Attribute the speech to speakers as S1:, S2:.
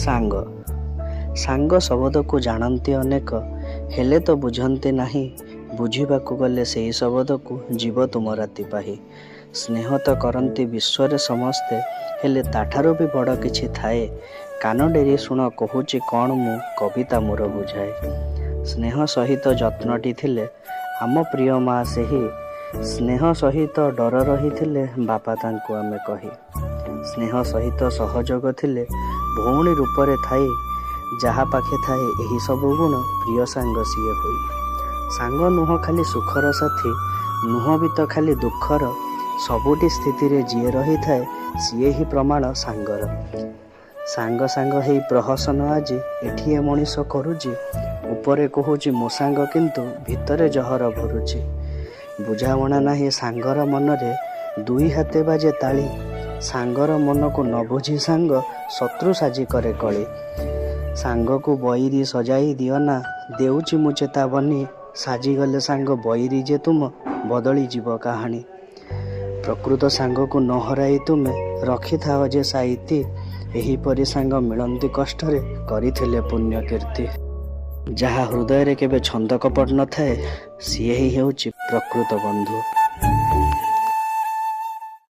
S1: ସାଙ୍ଗ ସାଙ୍ଗ ଶବ୍ଦକୁ ଜାଣନ୍ତି ଅନେକ, ହେଲେ ତ ବୁଝନ୍ତି ନାହିଁ। ବୁଝିବାକୁ ଗଲେ ସେହି ଶବ୍ଦକୁ ଯିବ ତୁମ ରାତି ପାହି। ସ୍ନେହ ତ କରନ୍ତି ବିଶ୍ୱରେ ସମସ୍ତେ, ହେଲେ ତାଠାରୁ ବି ବଡ଼ କିଛି ଥାଏ। କାନ ଡେରି ଶୁଣ କହୁଛି କ'ଣ ମୁଁ, କବିତା ମୋର ବୁଝାଏ। ସ୍ନେହ ସହିତ ଯତ୍ନଟି ଥିଲେ ଆମ ପ୍ରିୟ ମା ସେହି, ସ୍ନେହ ସହିତ ଡର ରହିଥିଲେ ବାପା ତାଙ୍କୁ ଆମେ କହି। ସ୍ନେହ ସହିତ ସହଯୋଗ ଥିଲେ ଭଉଣୀ ରୂପରେ ଥାଇ, ଯାହା ପାଖେ ଥାଏ ଏହି ସବୁ ଗୁଣ ପ୍ରିୟ ସାଙ୍ଗ ସିଏ ହୋଇ। ସାଙ୍ଗ ନୁହଁ ଖାଲି ସୁଖର ସାଥୀ, ନୁହଁ ବି ତ ଖାଲି ଦୁଃଖର, ସବୁଟି ସ୍ଥିତିରେ ଯିଏ ରହିଥାଏ ସିଏ ହିଁ ପ୍ରମାଣ ସାଙ୍ଗର। ସାଙ୍ଗ ସାଙ୍ଗ ହେଇ ପ୍ରହସନ ଆଜି ଏଠିଏ ମଣିଷ କରୁଛି, ଉପରେ କହୁଛି ମୋ ସାଙ୍ଗ କିନ୍ତୁ ଭିତରେ ଜହର ଭରୁଛି। ବୁଝାମଣା ନାହିଁ ସାଙ୍ଗର ମନରେ, ଦୁଇ ହାତେ ବାଜେ ତାଳି, ସାଙ୍ଗର ମନକୁ ନ ବୁଝି ସାଙ୍ଗ ଶତ୍ରୁ ସାଜି କରେ କଳି। ସାଙ୍ଗକୁ ବଇରି ସଜାଇ ଦିଅନା, ଦେଉଛି ମୁଁ ଚେତାବନୀ, ସାଜିଗଲେ ସାଙ୍ଗ ବଇରି ଯେ ତୁମ ବଦଳିଯିବ କାହାଣୀ। ପ୍ରକୃତ ସାଙ୍ଗକୁ ନ ହରାଇ ତୁମେ ରଖିଥାଅ ଯେ ସାଇତି, ଏହିପରି ସାଙ୍ଗ ମିଳନ୍ତି କଷ୍ଟରେ କରିଥିଲେ ପୁଣ୍ୟ କୀର୍ତ୍ତି। ଯାହା ହୃଦୟରେ କେବେ ଛନ୍ଦ କପଟ ନଥାଏ, ସିଏ ହିଁ ହେଉଛି ପ୍ରକୃତ ବନ୍ଧୁ।